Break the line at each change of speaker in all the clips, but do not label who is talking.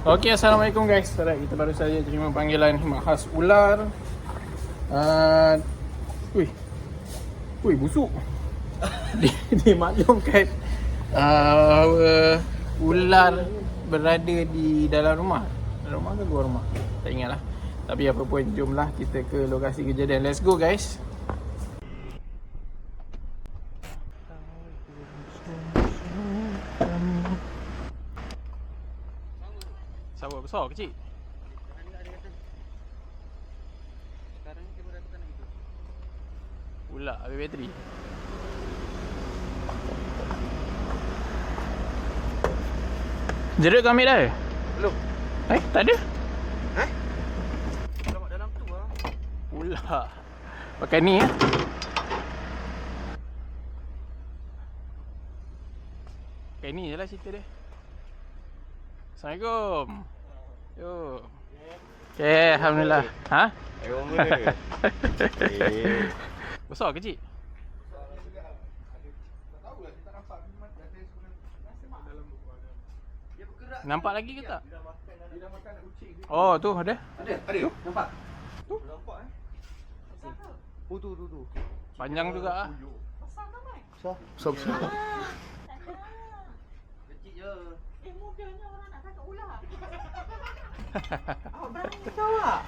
Okey, Assalamualaikum guys. Alright, kita baru saja terima panggilan khas ular. Ui. Ui, busuk. Dimaklumkan ular berada di dalam rumah. Dalam rumah ke luar rumah? Tak ingat lah. Tapi apa pun, jomlah kita ke lokasi kejadian. Let's go guys. Sawah besar kecil?
Sekarang ni kamera tu kan gitu.
Ular habis bateri. Jerut kau ambil dah?
Belum.
Tak ada?
Selamat dalam tu ah.
Ular. Pakai ni ya. Pakai ni je lah cerita dia. Assalamualaikum. Yo. Okay, Alhamdulillah. Ha? Besar kecil? Nampak lagi ke tak? Oh, tu ada?
Ada? Tu? Nampak? Tu? Nampak tu.
Panjang juga ah.
Besar. Kecil je.
Mudahnya orang nak tangkap ular. Awak berani kau tak?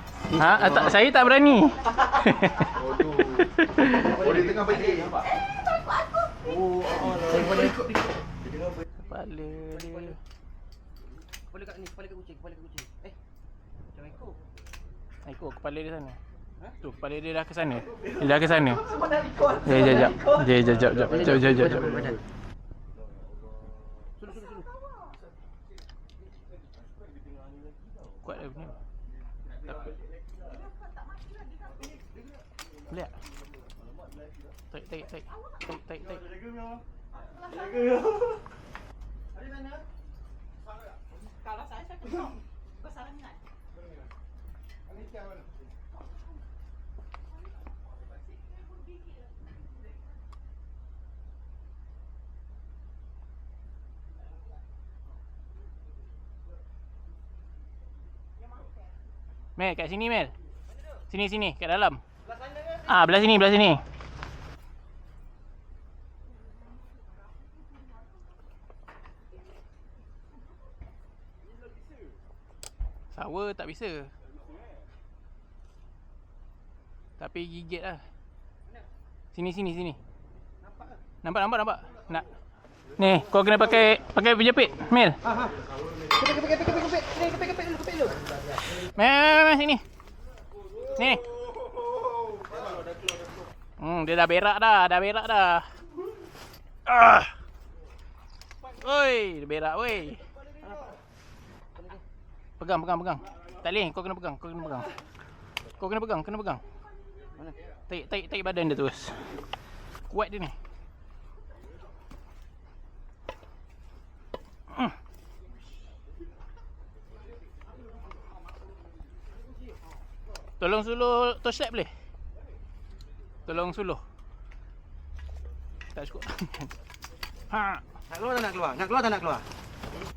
Tak, saya tak berani.
Oh tu. Oh dia tengah balik. Nampak?
Takut aku.
Oh, saya boleh ikut. Dia tengah balik.
Kepala dia.
Kepala kat ni, kepala kat kucing. Macam ikut.
Ikut kepala dia sana.
Ha?
Tu, kepala dia dah ke sana. Dia dah ke sana.
Semua dah ikut.
Jap. Kuat dah punya. Boleh tak? Tarik.
Ada mana?
Kalau saya ketok. Kau salah ingat.
Mel, kat sini Mel. Sini, kat dalam.
Belah sana ke?
Belah sini. Sawa tak bisa. Tapi gigit lah. Sini. Nampak. Nak. Ni, kau kena pakai penjepit, Mel.
Kepit dulu.
Mel, sini. Ni. Dia dah berak dah. Oi, dia berak woi. Pegang. Tak boleh, kau kena pegang. Kau kena pegang.
Mana?
Tarik badan dia terus. Kuat dia ni. Tolong suluh torchlight boleh? Tolong suluh. Tak cukup. Ha.
Nak keluar tak nak keluar?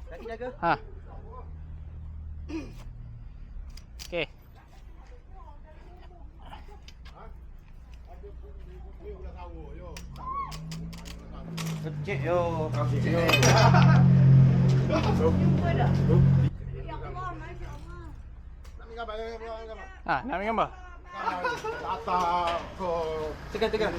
Kaki jaga.
Ha. Okey.
Kecil yo.
Jumpa dah. Ya Allah, Masya Allah.
Nak ambil gambar?
Tekan.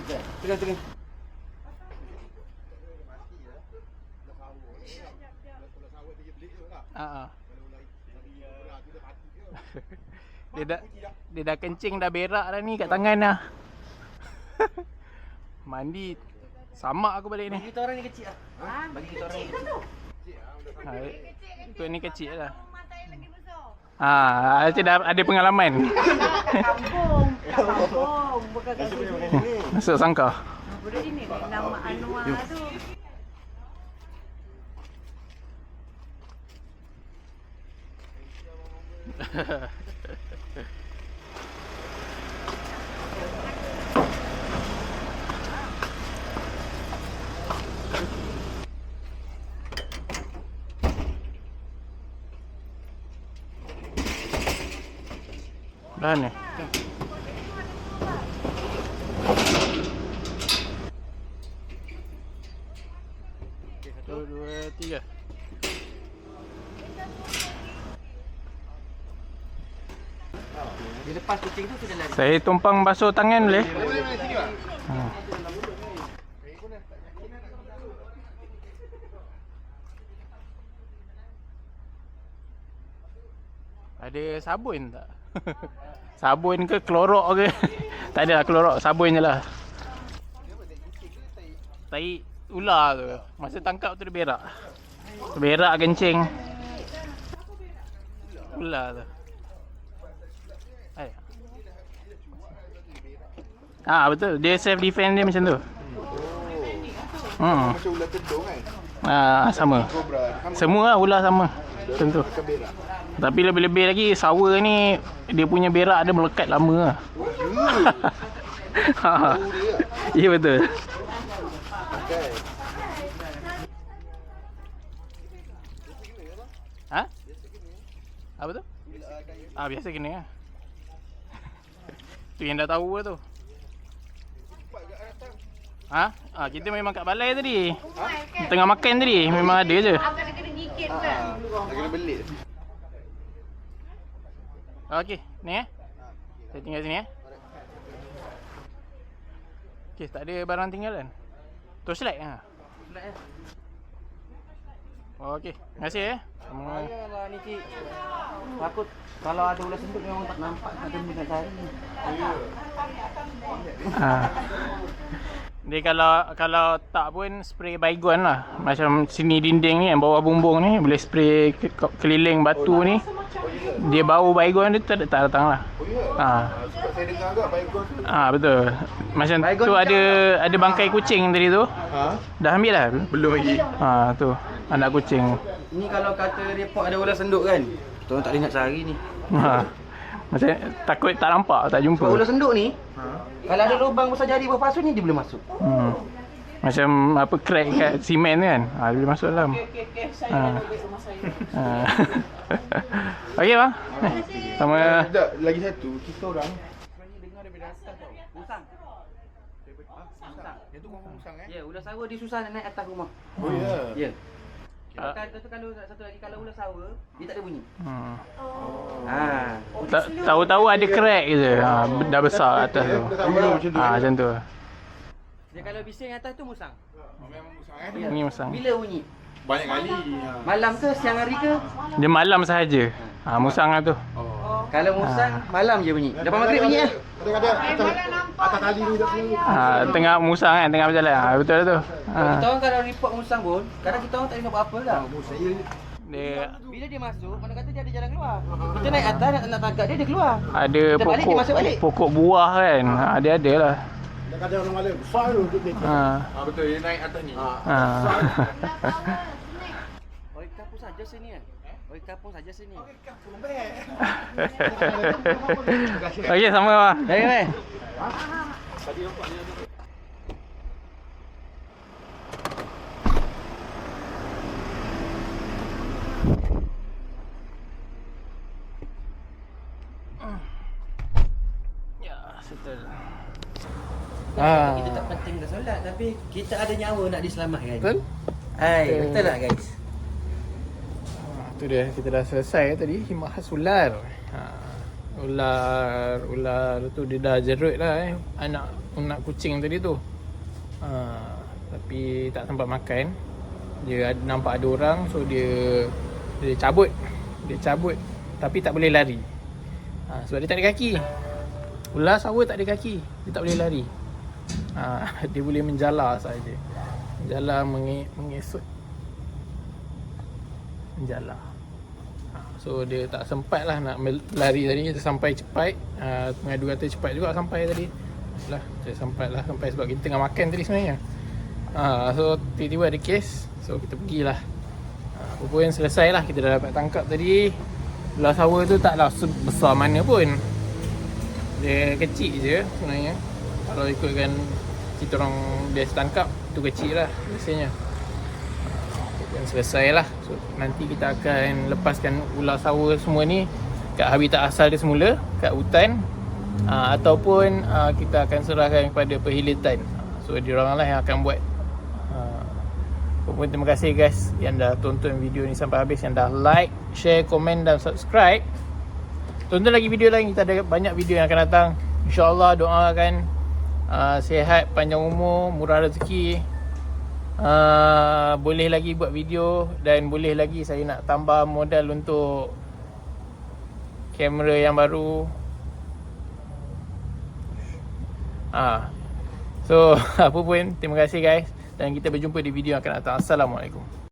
Dia dah kencing, dah berak dah ni kat tangan dah. Mandi samak aku balik ni.
Bagi kita orang ni kecil ah. Bagi kita orang ni kecil.
Ikut ni kecil lah.
Mata yang lagi besar.
Saya dah ada pengalaman.
Kampung. Bukan kat sini.
Masuk sangka.
Boleh sini ni nama Anwar tu.
Dah ni. Satu, dua, tiga.
Dia lepas kucing tu sudah lari.
Saya tumpang basuh tangan boleh? Ha. Ada sabun tak? Sabun ke klorok ke? Tak ada lah klorok, sabun je lah. Tai ular tu. Masa tangkap tu dia berak. Berak kencing. Ular tu. Ah betul, dia self defense dia macam tu.
Macam ular tentung kan?
Sama. Semua lah ular sama. Macam tu. Tapi lebih-lebih lagi sawa ni dia punya berak dia melekat lama lah. Ya betul. Ha? Apa tu? Biasa kena lah. Tu yang dah tahu lah tu. Kita memang kat balai tadi. Tengah makan tadi, memang ada je.
Akan kena gigit kan?
Dah kena belit.
Okey, ni saya tinggal sini Okey, tak ada barang tinggalan. Torchlight
Pula ya.
Okey, terima kasih
Ayalah ni cik. Takut kalau ada ular senduk memang tak nampak ada benda nak cari.
Dia kalau tak pun spray baygon lah. Macam sini dinding ni, yang bawah bumbung ni boleh spray keliling batu ni. Dia bau baygon dia tak datang lah.
Sebab saya dengar agak baygon tu.
Betul. Macam
Baygon
tu
ni
ada bangkai kucing tadi tu. Dah ambil dah?
Belum lagi.
Tu anak kucing.
Ni kalau kata report ada ular senduk kan, kita orang tak boleh nak cari ni.
Macam takut tak nampak, tak jumpa.
Sebab ular senduk ni, kalau ada lubang besar jari bawah pasu ni dia boleh masuk.
Macam apa crack kat simen tu kan. Dia boleh masuk dalam.
Okey. Saya dah duit rumah saya.
Okey bang. Sama.
Sekejap, lagi satu. Kita orang
Sebenarnya dengar daripada atas tau. Musang. Musang.
yang tu orang musang
Ya, ular sawa dia susah nak naik atas rumah.
Oh ya.
Ya. Kalau satu lagi kalau ular sawa, dia tak ada bunyi.
Tahu-tahu ada crack je. Dah besar atas tu. Macam tu.
Dia kalau bising atas tu musang.
Memang musang
Ya.
Bunyi musang.
Bila bunyi?
Banyak kali.
Malam ke, siang hari ke?
Dia malam sahaja. Musang lah tu.
Kalau musang, malam je bunyi. Lepas maghrib bunyi lah.
Kadang-kadang atas tali ni dah keluar.
Tengah musang kan, tengah berjalan. Betul lah tu.
Kita orang kalau report musang pun, kadang kita orang tak boleh nak buat apa lah.
Dia
Bila dia masuk, mana kata dia ada jalan keluar. Kita naik atas nak tangkap dia keluar.
ada
Kita balik, dia masuk balik.
pokok buah kan. Dia ada lah.
Kadang-kadang orang malam besar tu dia. Betul, dia naik atas ni.
Oi kampung saja sini kan? Oi kampung saja sini.
Okey, sama bang.
Baik baik.
Ya, settle.
Kita tak penting dah solat tapi kita ada nyawa nak diselamatkan.
Betul?
Betul tak guys?
Tu dia, kita dah selesai tadi khidmat khas ular. Ular tu dia dah jerut lah anak kucing tadi tu. Tapi tak sempat makan. Dia nampak ada orang, so dia cabut. Dia cabut tapi tak boleh lari. Sebab dia tak ada kaki. Ular sawa tak ada kaki, dia tak boleh lari. Dia boleh menjala saja. Menjala, mengesut. Menjala. So dia tak sempat lah nak lari tadi. Kita sampai cepat. Pengadu kata cepat juga sampai tadi. Saya sempat lah sampai sebab kita tengah makan tadi sebenarnya. So tiba-tiba ada kes. So kita pergilah. Apa pun selesai lah. Kita dah dapat tangkap tadi. Ular sawa tu taklah sebesar mana pun. Dia kecil je sebenarnya. Kalau ikutkan kita orang biasa tangkap, tu kecil lah biasanya. Dan selesai lah. So nanti kita akan lepaskan ular sawa semua ni kat habitat asal dia semula, kat hutan, ataupun kita akan serahkan kepada perhilitan. So diorang lah yang akan buat. Terima kasih guys yang dah tonton video ni sampai habis, yang dah like, share, komen dan subscribe. Tonton lagi video lain, kita ada banyak video yang akan datang. InsyaAllah doakan sihat, panjang umur, murah rezeki. Boleh lagi buat video, dan boleh lagi saya nak tambah modal untuk kamera yang baru. So apa pun, terima kasih guys, dan kita berjumpa di video yang akan datang. Assalamualaikum.